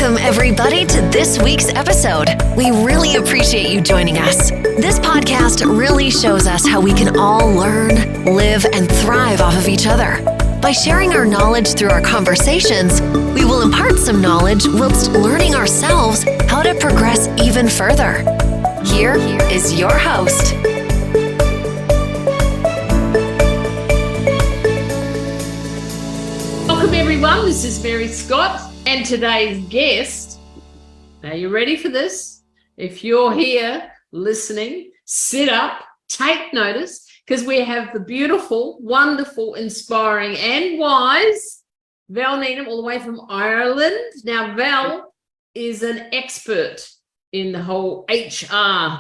Welcome, everybody, to this week's episode. We really appreciate you joining us. This podcast really shows us how we can all learn, live, and thrive off of each other. By sharing our knowledge through our conversations, we will impart some knowledge whilst learning ourselves how to progress even further. Here is your host. Welcome, everyone. This is Mary Scott. And today's guest, are you ready for this? If you're here listening, sit up, take notice, because we have the beautiful, wonderful, inspiring, and wise Val Neenan, all the way from Ireland. Now, Val is an expert in the whole HR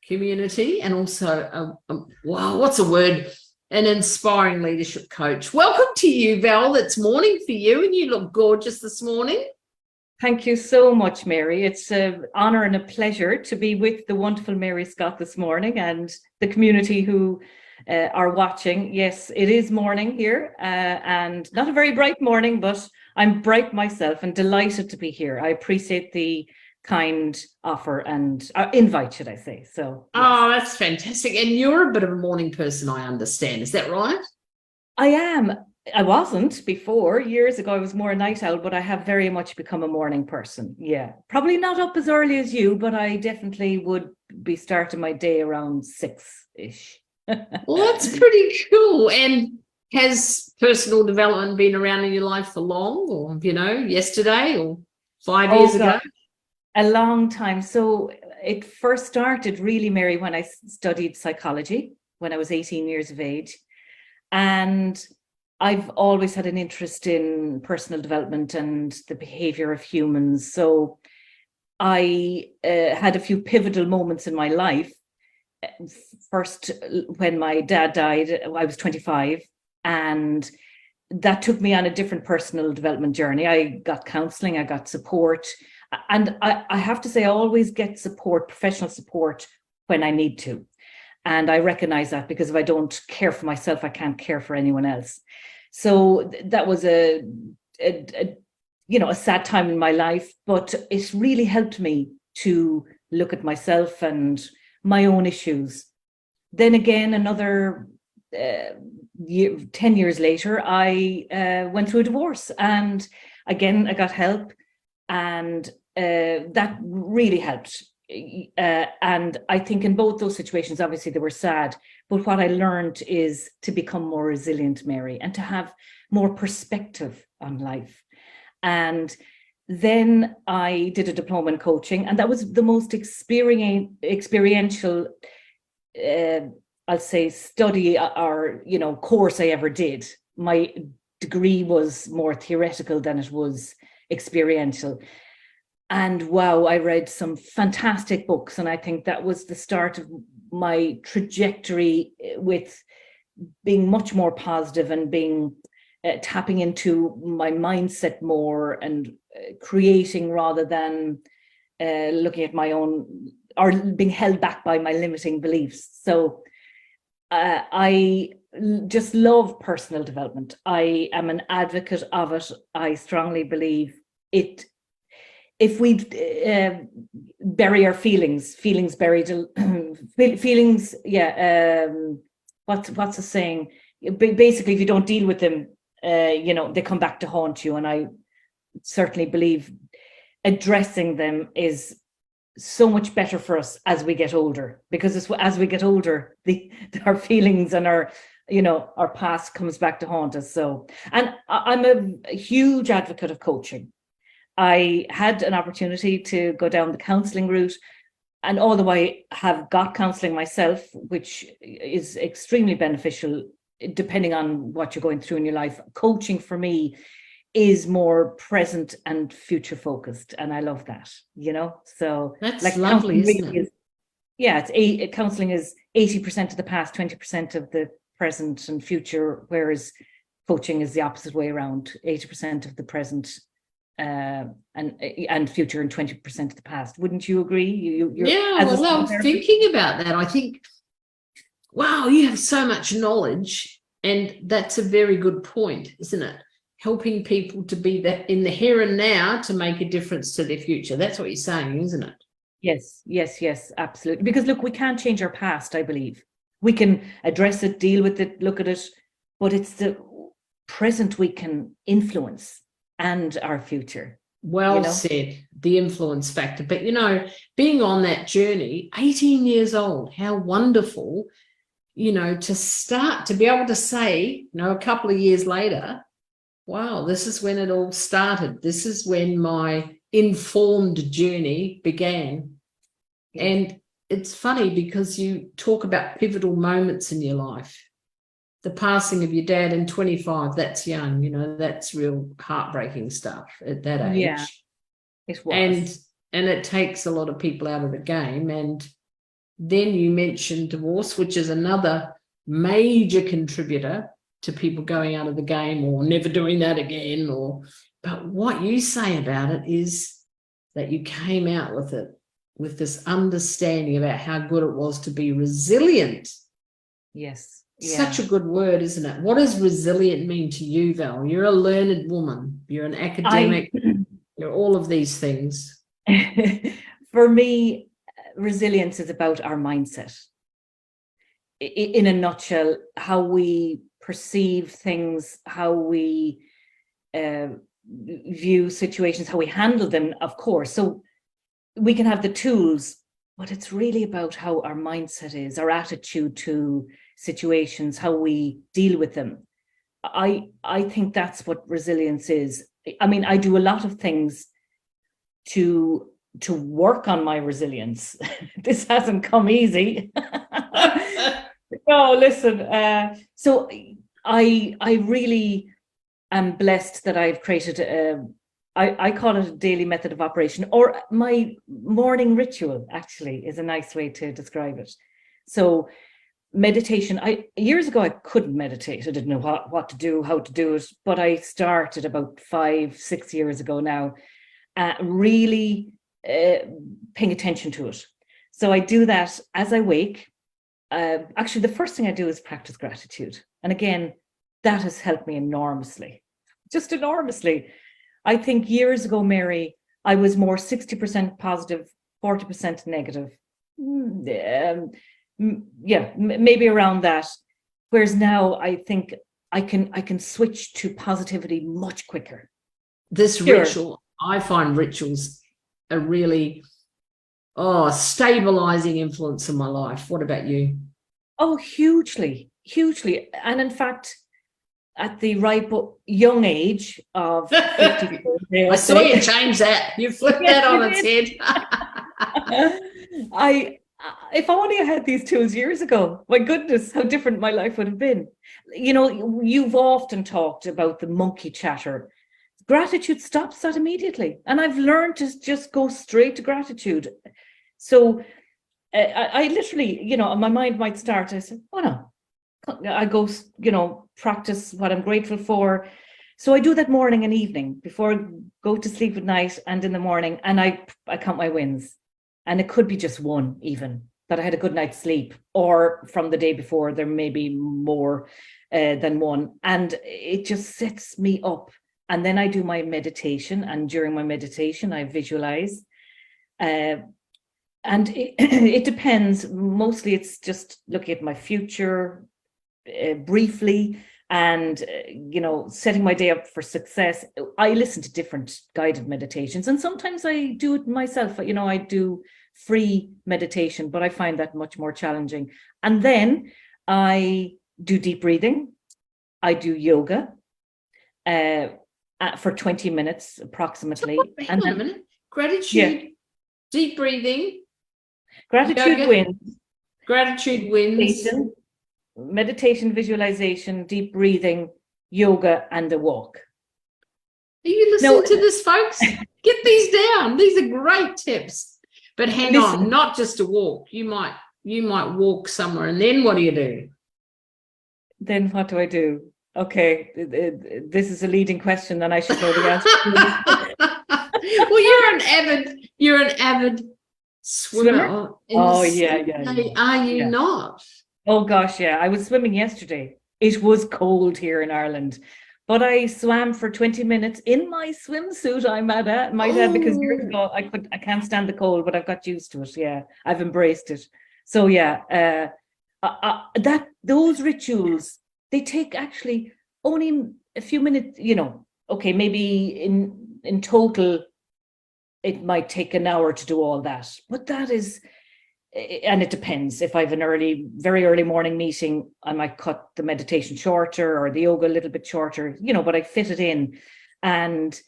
community and also, what's a word? An inspiring leadership coach. Welcome to you, Val. It's morning for you, and you look gorgeous this morning. Thank you so much, Mary. It's an honor and a pleasure to be with the wonderful Mary Scott this morning and the community who are watching. Yes, it is morning here, and not a very bright morning, but I'm bright myself and delighted to be here. I appreciate the kind offer and invite, should I say. So yes. Oh, that's fantastic. And you're a bit of a morning person, I understand. Is that right? I am. I wasn't before. Years ago I was more a night owl, but I have very much become a morning person. Yeah, probably not up as early as you, but I definitely would be starting my day around 6-ish. Well, that's pretty cool. And has personal development been around in your life for long, or yesterday or 5 years ago? A long time. So it first started really, Mary, when I studied psychology when I was 18 years of age. And I've always had an interest in personal development and the behavior of humans. So I had a few pivotal moments in my life. First, when my dad died, I was 25, and that took me on a different personal development journey. I got counseling, I got support. And I have to say, I always get support, professional support, when I need to. And I recognize that, because if I don't care for myself, I can't care for anyone else. So that was a sad time in my life, but it really helped me to look at myself and my own issues. Then again, another 10 years later, I went through a divorce, and again, I got help. And that really helped. And I think in both those situations, obviously they were sad, but what I learned is to become more resilient, Mary, and to have more perspective on life. And then I did a diploma in coaching, and that was the most experiential, I'll say, study or course I ever did. My degree was more theoretical than it was experiential. And wow, I read some fantastic books, and I think that was the start of my trajectory with being much more positive and being tapping into my mindset more and creating rather than looking at my own or being held back by my limiting beliefs. So I just love personal development. I am an advocate of it. I strongly believe it. If we bury our feelings buried, feelings, what's the saying? Basically, if you don't deal with them, they come back to haunt you. And I certainly believe addressing them is so much better for us as we get older, because as we get older, our feelings and our past comes back to haunt us. So, and I'm a huge advocate of coaching. I had an opportunity to go down the counseling route, and although I have got counseling myself, which is extremely beneficial depending on what you're going through in your life, coaching for me is more present and future focused, and I love that. So that's lovely, isn't it? It's counseling is 80% of the past, 20% of the present and future, whereas coaching is the opposite way around, 80% of the present and future and 20% of the past. Wouldn't you agree? I was thinking about that. I think, wow, you have so much knowledge, and that's a very good point, isn't it? helping people to be in the here and now to make a difference to their future. That's what you're saying, isn't it? Yes, absolutely. Because look, we can't change our past, I believe. We can address it, deal with it, look at it, but it's the present we can influence and our future. Well said, the influence factor. But, being on that journey, 18 years old, how wonderful, to be able to say, a couple of years later, wow, this is when it all started. This is when my informed journey began. Yes. And it's funny because you talk about pivotal moments in your life. The passing of your dad in 25, that's young, that's real heartbreaking stuff at that age. Yeah, it was. And it takes a lot of people out of the game. And then you mentioned divorce, which is another major contributor to people going out of the game or never doing that again. But what you say about it is that you came out with it with this understanding about how good it was to be resilient. Yes. Such a good word, isn't it? What does resilient mean to you, Val? You're a learned woman. You're an academic. You're all of these things. For me, resilience is about our mindset. In a nutshell, how we perceive things, how we view situations, how we handle them, of course. So we can have the tools, but it's really about how our mindset is, our attitude to situations, how we deal with them. I think that's what resilience is. I mean, I do a lot of things to work on my resilience. This hasn't come easy. No, listen. So I really am blessed that I've created I call it a daily method of operation, or my morning ritual, actually, is a nice way to describe it. So meditation, years ago, I couldn't meditate. I didn't know what to do, how to do it, but I started about 5-6 years ago now, really paying attention to it. So I do that as I wake. Actually, the first thing I do is practice gratitude. And again, that has helped me enormously, just enormously. I think years ago, Mary, I was more 60% positive, 40% negative. Maybe around that. Whereas now I think I can switch to positivity much quicker. This ritual, I find rituals a really stabilizing influence in my life. What about you? Oh, hugely. And in fact, at the ripe young age of 50, I saw you change that. You flipped that on its head. If only I had these tools years ago, my goodness, how different my life would have been. You've often talked about the monkey chatter. Gratitude stops that immediately. And I've learned to just go straight to gratitude. So I literally, my mind might start, I said, oh no, I go, practice what I'm grateful for. So I do that morning and evening before I go to sleep at night and in the morning, and I count my wins. And it could be just one, even that I had a good night's sleep, or from the day before, there may be more than one. And it just sets me up. And then I do my meditation. And during my meditation, I visualize. And it depends. Mostly it's just looking at my future briefly and, setting my day up for success. I listen to different guided meditations, and sometimes I do it myself. I do free meditation, but I find that much more challenging. And then I do deep breathing. I do yoga for 20 minutes approximately. Hang on a minute. Gratitude, deep breathing. Gratitude yoga, wins. Gratitude wins. Meditation, visualization, deep breathing, yoga, and a walk. Are you listening to this, folks? Get these down. These are great tips. But hang on, not just a walk. You might walk somewhere, and then what do you do? Then what do I do? Okay, this is a leading question, then I should know the answer. Well, you're an avid swimmer. Oh yeah. Are you not? Oh gosh, yeah. I was swimming yesterday. It was cold here in Ireland, But I swam for 20 minutes in my swimsuit, I might add, because years ago I can't stand the cold, but I've got used to it. Yeah, I've embraced it. So yeah, those rituals, they take actually only a few minutes, okay, maybe in total it might take an hour to do all that, but that is, and it depends. If I have an very early morning meeting, I might cut the meditation shorter or the yoga a little bit shorter, but I fit it in, and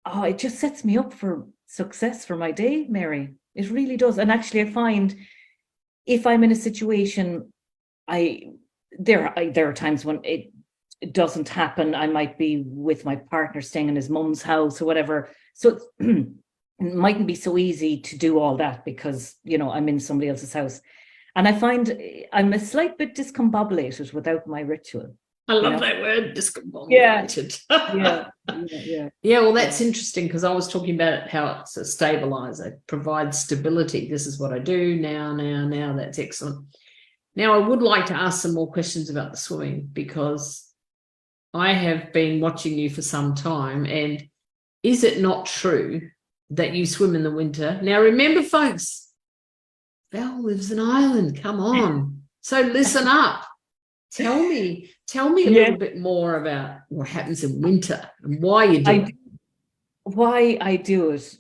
it just sets me up for success for my day, Mary. It really does. And actually I find if I'm in a situation, there are times when it doesn't happen. I might be with my partner staying in his mum's house or whatever. So it mightn't be so easy to do all that because, I'm in somebody else's house. And I find I'm a slight bit discombobulated without my ritual. I love that word, discombobulated. Yeah, well, that's interesting because I was talking about how it's a stabilizer, provides stability. This is what I do now. That's excellent. Now, I would like to ask some more questions about the swimming because I have been watching you for some time. And is it not true that you swim in the winter? Now, remember, folks, Val lives in Ireland. Come on. So listen up. Tell me a little bit more about what happens in winter and why you do it. Why I do it.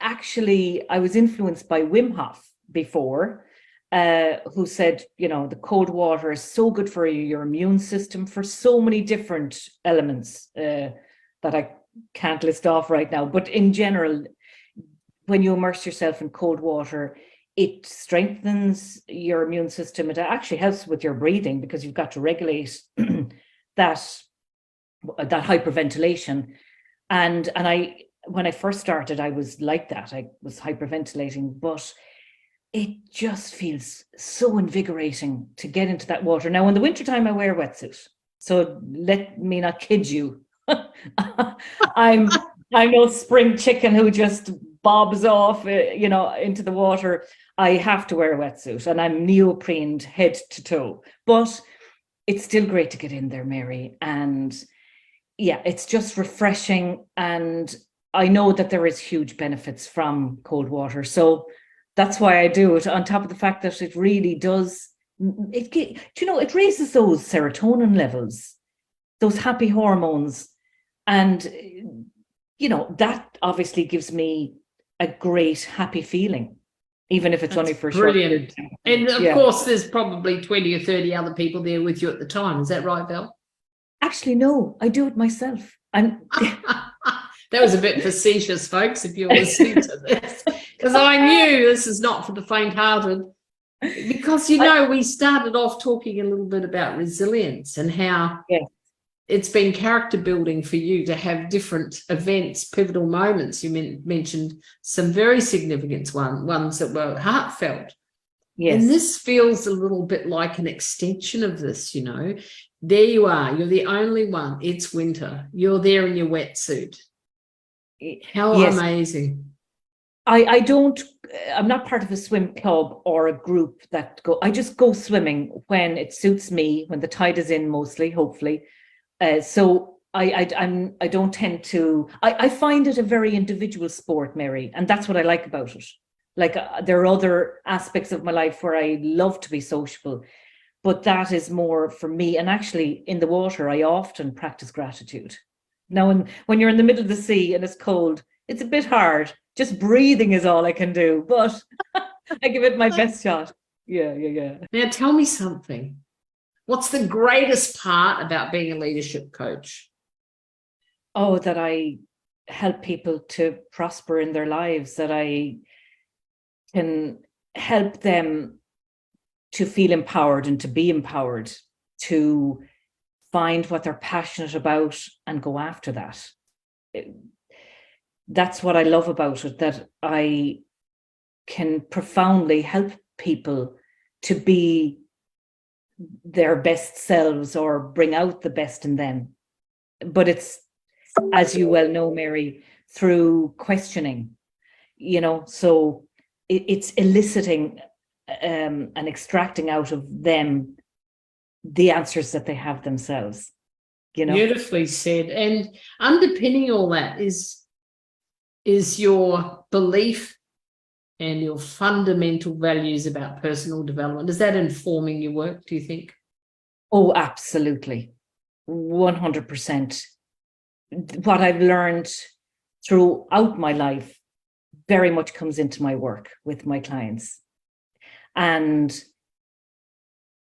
Actually, I was influenced by Wim Hof before, who said, the cold water is so good for your immune system for so many different elements that I can't list off right now. But in general, when you immerse yourself in cold water, it strengthens your immune system. It actually helps with your breathing because you've got to regulate that hyperventilation. And when I first started, I was like that. I was hyperventilating, but it just feels so invigorating to get into that water. Now, in the wintertime, I wear a wetsuit. So let me not kid you. I'm no spring chicken who just bobs off, into the water. I have to wear a wetsuit and I'm neoprened head to toe, but it's still great to get in there, Mary. And yeah, it's just refreshing. And I know that there is huge benefits from cold water. So that's why I do it, on top of the fact that it really does, it raises those serotonin levels, those happy hormones. And, that obviously gives me a great happy feeling, even if it's only for a short period. And of course, there's probably 20 or 30 other people there with you at the time. Is that right, Val? Actually, no, I do it myself. That was a bit facetious, folks, if you're listening to this, because I knew this is not for the faint-hearted. Because, we started off talking a little bit about resilience and how it's been character building for you to have different events, pivotal moments. You mentioned some very significant ones that were heartfelt. Yes. And this feels a little bit like an extension of this, There you are. You're the only one. It's winter. You're there in your wetsuit. How amazing. I'm not part of a swim club or a group I just go swimming when it suits me, when the tide is in mostly, hopefully. So I don't tend to, I find it a very individual sport, Mary, and that's what I like about it. Like there are other aspects of my life where I love to be sociable, but that is more for me. And actually in the water, I often practice gratitude. Now, when you're in the middle of the sea and it's cold, it's a bit hard. Just breathing is all I can do, but I give it my best shot. Yeah. Now tell me something. What's the greatest part about being a leadership coach? Oh, that I help people to prosper in their lives, that I can help them to feel empowered and to be empowered, to find what they're passionate about and go after that. That's what I love about it, that I can profoundly help people to be their best selves or bring out the best in them. But it's, as you well know, Mary, through questioning, so it's eliciting and extracting out of them the answers that they have themselves. you know. Beautifully said. And underpinning all that is your belief and your fundamental values about personal development. Is that informing your work, do you think? Oh, absolutely. 100%. What I've learned throughout my life very much comes into my work with my clients. And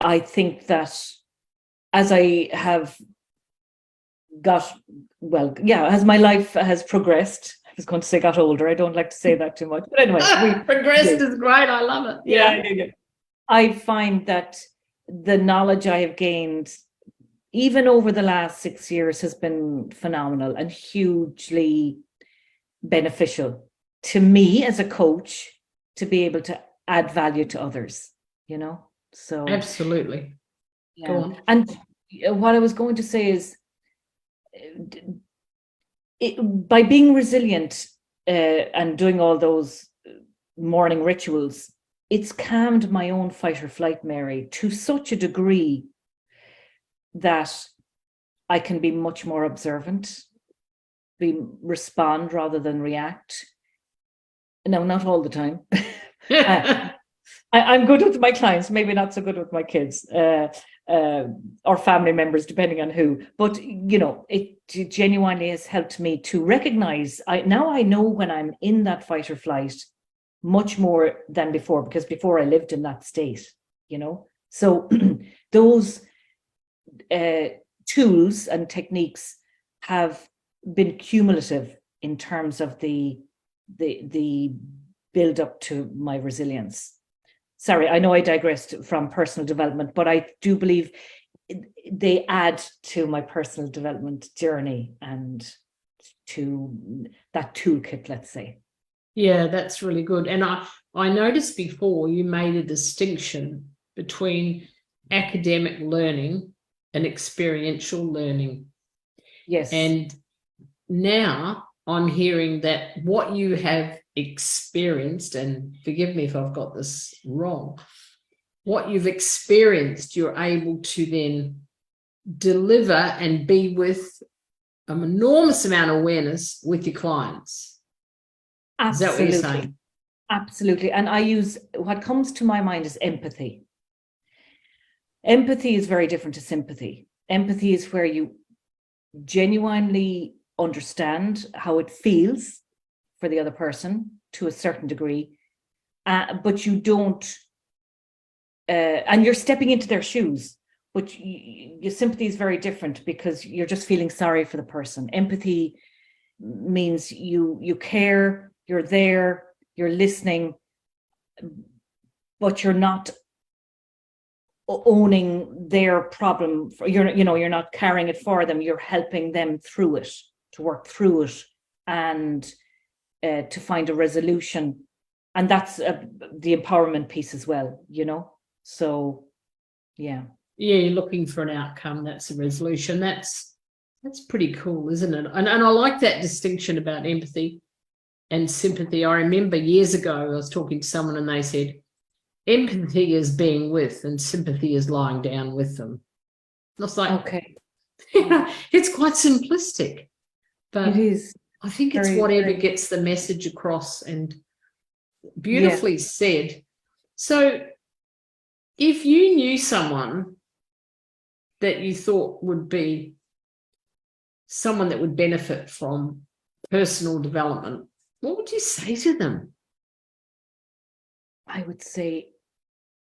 I think that as I have as my life has progressed, I was going to say got older. I don't like to say that too much. But anyway, progressed is great. I love it. Yeah. I find that the knowledge I have gained, even over the last 6 years, has been phenomenal and hugely beneficial to me as a coach to be able to add value to others, you know? So absolutely. Yeah. Go on. And what I was going to say is, by being resilient and doing all those morning rituals, it's calmed my own fight or flight, Mary, to such a degree that I can be much more observant, respond rather than react. No, not all the time. I'm good with my clients, maybe not so good with my kids or family members, depending on who. But, you know, it genuinely has helped me to recognize, now I know when I'm in that fight or flight much more than before, because before I lived in that state, you know. So those tools and techniques have been cumulative in terms of the build up to my resilience. Sorry, I know I digressed from personal development, but I do believe they add to my personal development journey and to that toolkit, let's say. Yeah, that's really good. And I noticed before you made a distinction between academic learning and experiential learning. Yes. And now I'm hearing that what you have experienced, and forgive me if I've got this wrong, what you've experienced, you're able to then deliver and be with an enormous amount of awareness with your clients. Absolutely. Is that what you're saying? Absolutely. And I use, what comes to my mind is empathy. Empathy is very different to sympathy. Empathy is where you genuinely understand how it feels for the other person to a certain degree, but you don't, and you're stepping into their shoes. But your sympathy is very different because you're just feeling sorry for the person. Empathy means you care, you're there, you're listening, but you're not owning their problem. You're not carrying it for them. You're helping them through it, to work through it, and to find a resolution. And that's the empowerment piece as well, you know. So, yeah. Yeah, you're looking for an outcome. That's a resolution. That's pretty cool, isn't it? And I like that distinction about empathy and sympathy. I remember years ago I was talking to someone and they said, empathy is being with and sympathy is lying down with them. I was like, okay. It's quite simplistic, but It is. I think it's whatever gets the message across, and beautifully said. So if you knew someone that you thought would be someone that would benefit from personal development, what would you say to them? I would say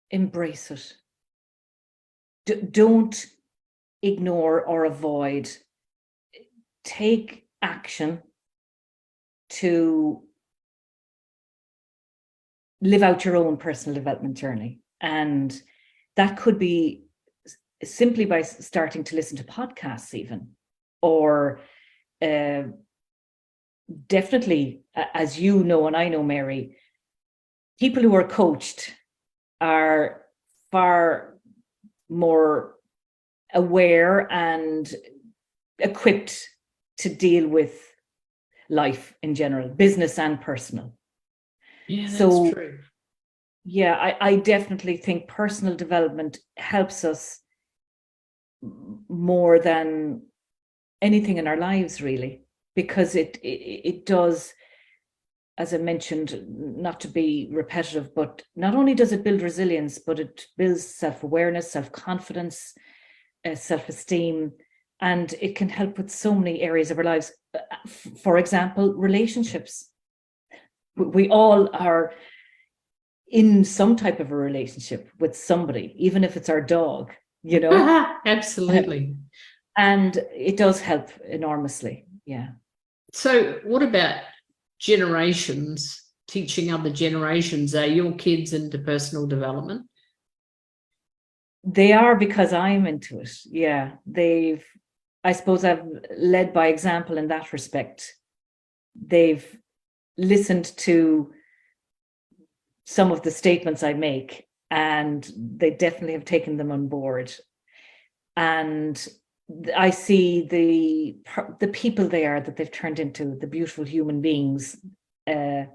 embrace it. Don't ignore or avoid. Take action to live out your own personal development journey. And that could be simply by starting to listen to podcasts even, or definitely, as you know, and I know, Mary, people who are coached are far more aware and equipped to deal with life in general, business and personal. Yeah, that's true. Yeah, I definitely think personal development helps us more than anything in our lives, really, because it does, as I mentioned, not to be repetitive, but not only does it build resilience, but it builds self-awareness, self-confidence, self-esteem, and it can help with so many areas of our lives. For example, relationships. We all are in some type of a relationship with somebody, even if it's our dog, you know. Absolutely. And it does help enormously. Yeah. So what about generations, teaching other generations? Are your kids into personal development? They are, because I'm into it. Yeah. I suppose I've led by example in that respect. They've listened to some of the statements I make, and they definitely have taken them on board. And I see the people they are, that they've turned into, the beautiful human beings. And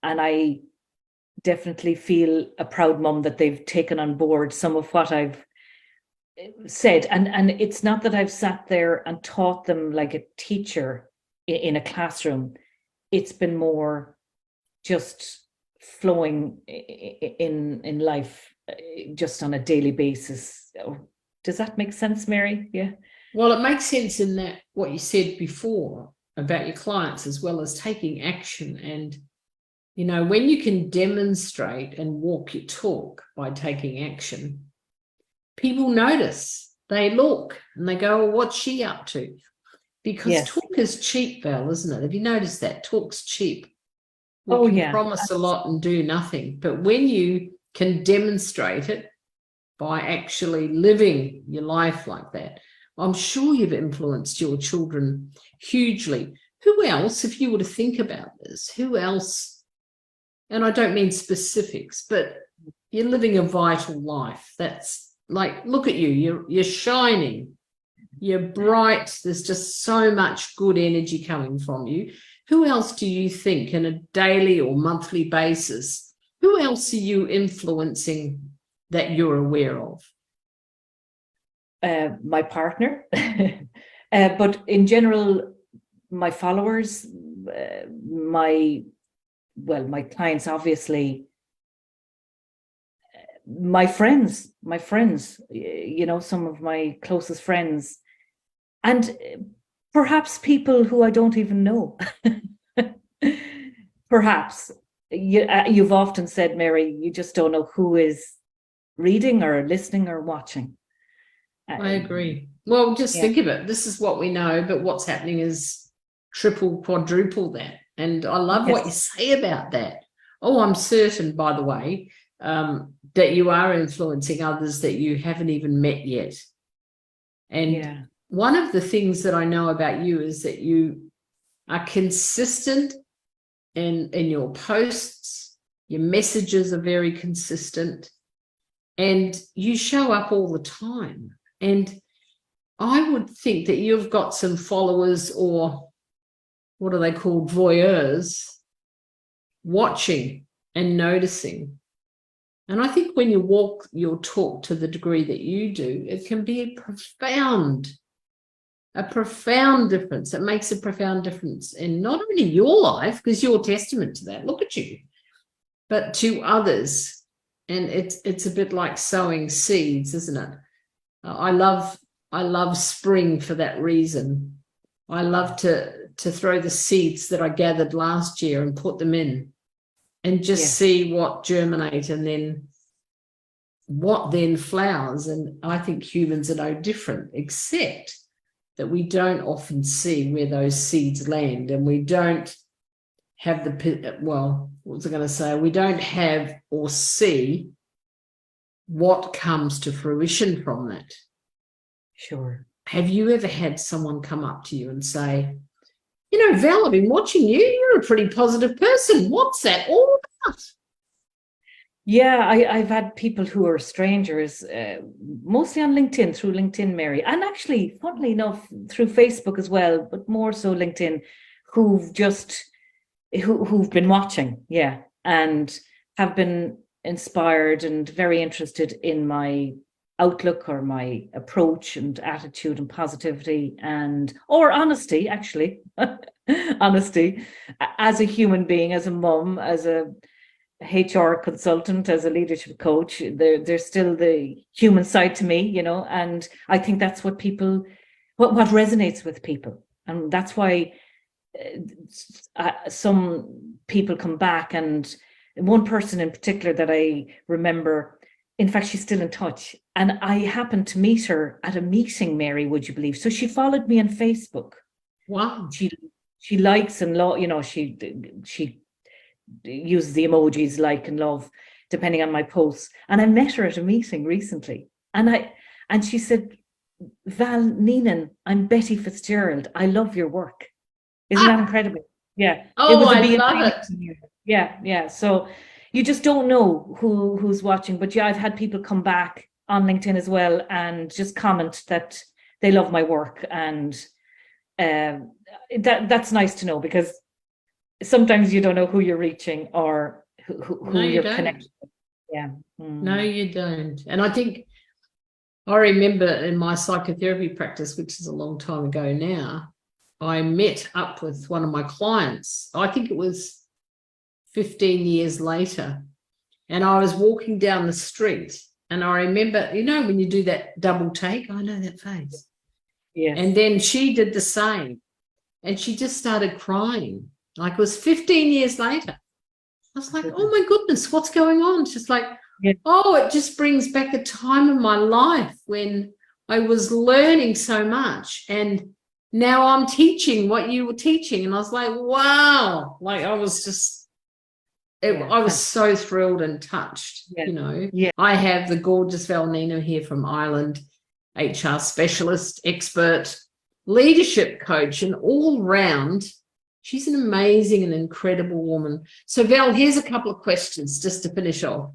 I definitely feel a proud mum that they've taken on board some of what I've said. And it's not that I've sat there and taught them like a teacher in a classroom. It's been more just flowing in life, just on a daily basis. Does that make sense, Mary? Yeah. Well, it makes sense in that what you said before about your clients, as well as taking action. And, you know, when you can demonstrate and walk your talk by taking action, people notice, they look and they go, well, what's she up to? Because Yes. talk is cheap, Val, isn't it? Have you noticed that? Talk's cheap. We Oh, can yeah. promise a lot and do nothing. But when you can demonstrate it by actually living your life like that, I'm sure you've influenced your children hugely. Who else, if you were to think about this, who else, and I don't mean specifics, but you're living a vital life. That's like, look at you, you're shining, you're bright. There's just so much good energy coming from you. Who else do you think, on a daily or monthly basis, who else are you influencing that you're aware of? My partner, but in general, my followers, my clients, obviously, my friends, you know, some of my closest friends, and perhaps people who I don't even know. Perhaps you've often said, Mary, you just don't know who is reading or listening or watching. I agree. Well, just think of it. This is what we know, but what's happening is triple, quadruple that. And I love what you say about that. Oh, I'm certain, by the way, that you are influencing others that you haven't even met yet. And one of the things that I know about you is that you are consistent in your posts. Your messages are very consistent, and you show up all the time. And I would think that you've got some followers, or what are they called, voyeurs, watching and noticing. And I think when you walk your talk to the degree that you do, it can be a profound difference. It makes a profound difference in not only your life, because you're testament to that, look at you, but to others. And it's a bit like sowing seeds, isn't it? I love spring for that reason. I love to throw the seeds that I gathered last year and put them in, and just see what germinate, and then what then flowers. And I think humans are no different, except that we don't often see where those seeds land, and we don't have what was I going to say? We don't have or see what comes to fruition from that. Sure. Have you ever had someone come up to you and say, you know, Val, I've been watching you. You're a pretty positive person. What's that all about? Yeah, I've had people who are strangers, mostly on LinkedIn, through LinkedIn, Mary, and actually, funnily enough, through Facebook as well, but more so LinkedIn, who've been watching, and have been inspired and very interested in my outlook or my approach and attitude and positivity or honesty, actually, honesty as a human being, as a mum, as a HR consultant, as a leadership coach. There's still the human side to me, you know, and I think that's what resonates with people. And that's why some people come back, and one person in particular that I remember, in fact, she's still in touch. And I happened to meet her at a meeting, Mary, would you believe? So she followed me on Facebook. Wow. She likes and love, you know, she uses the emojis like and love, depending on my posts. And I met her at a meeting recently. And she said, Val, Neenan, I'm Betty Fitzgerald. I love your work. Isn't that incredible? Yeah. Oh, I love it. Yeah. So you just don't know who's watching. But yeah, I've had people come back on LinkedIn as well and just comment that they love my work. And that's nice to know, because sometimes you don't know who you're reaching or who you're connected with. Yeah. No, you don't. And I think I remember in my psychotherapy practice, which is a long time ago now, I met up with one of my clients. I think it was 15 years later. And I was walking down the street, and I remember, you know, when you do that double take, I know that face. Yes. And then she did the same. And she just started crying. Like, it was 15 years later. I was like, oh my goodness, what's going on? She's like, oh, it just brings back a time in my life when I was learning so much. And now I'm teaching what you were teaching. And I was like, wow. Like, I was just, I was so thrilled and touched, you know. Yeah. I have the gorgeous Valnina here from Ireland, HR specialist, expert, leadership coach, and all round. She's an amazing and incredible woman. So, Val, here's a couple of questions just to finish off.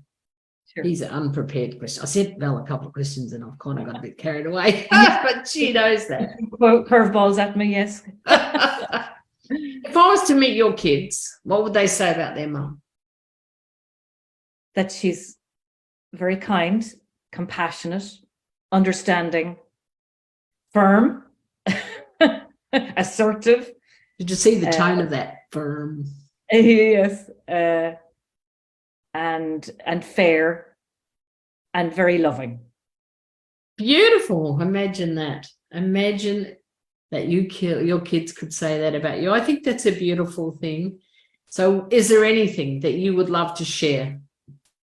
Sure. These are unprepared questions. I said Val a couple of questions and I've kind of got a bit carried away, but she knows that. Curveballs at me, yes. If I was to meet your kids, what would they say about their mum? That she's very kind, compassionate, understanding, firm, assertive. Did you see the tone of that? Firm. Yes. And fair and very loving. Beautiful. Imagine that. Imagine that your kids could say that about you. I think that's a beautiful thing. So is there anything that you would love to share?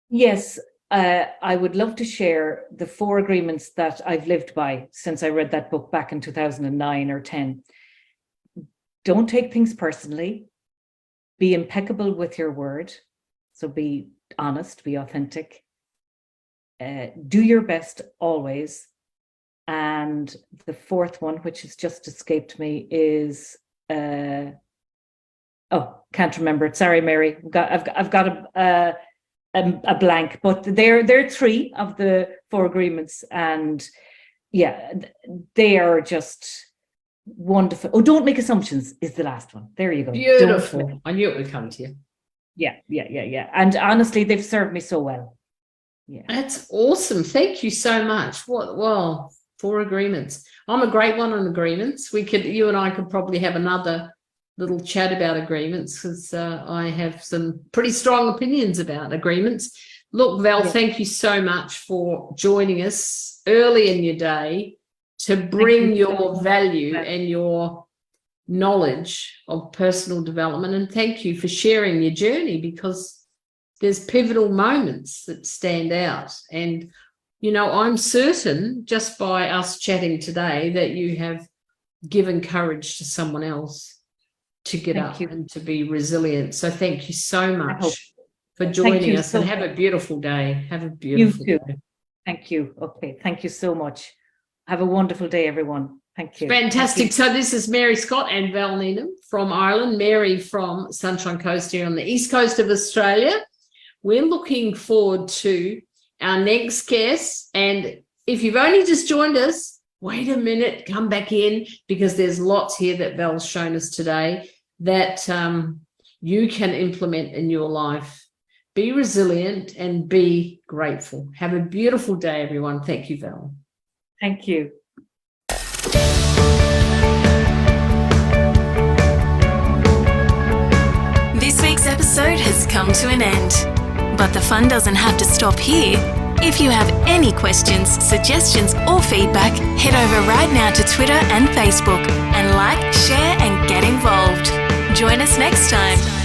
Yes, I would love to share the 4 agreements that I've lived by since I read that book back in 2009 or 10. Don't take things personally. Be impeccable with your word. So be honest, be authentic. Do your best always. And the 4th one, which has just escaped me, is can't remember it. Sorry, Mary. I've got a blank. But they're 3 of the 4 agreements, and yeah, they are just wonderful. Oh, don't make assumptions is the last one. There you go. Beautiful. I knew it would come to you. Yeah. And honestly, they've served me so well. Yeah. That's awesome. Thank you so much. Well, 4 agreements. I'm a great one on agreements. You and I could probably have another little chat about agreements, because I have some pretty strong opinions about agreements. Look, Val, thank you so much for joining us early in your day to bring your value and your knowledge of personal development, and thank you for sharing your journey, because there's pivotal moments that stand out. And you know, I'm certain just by us chatting today that you have given courage to someone else to get up and to be resilient. So thank you so much for joining us, and have a beautiful day. Have a beautiful day. Thank you. Okay, thank you so much. Have a wonderful day, everyone. Thank you. Fantastic. So this is Mary Scott and Val Neenan from Ireland, Mary from Sunshine Coast here on the east coast of Australia. We're looking forward to our next guest. And if you've only just joined us, wait a minute, come back in, because there's lots here that Val's shown us today that you can implement in your life be resilient, and be grateful. Have a beautiful day, everyone. Thank you, Val. Thank you. This week's episode has come to an end. But the fun doesn't have to stop here. If you have any questions, suggestions, or feedback, head over right now to Twitter and Facebook and like, share, and get involved. Join us next time.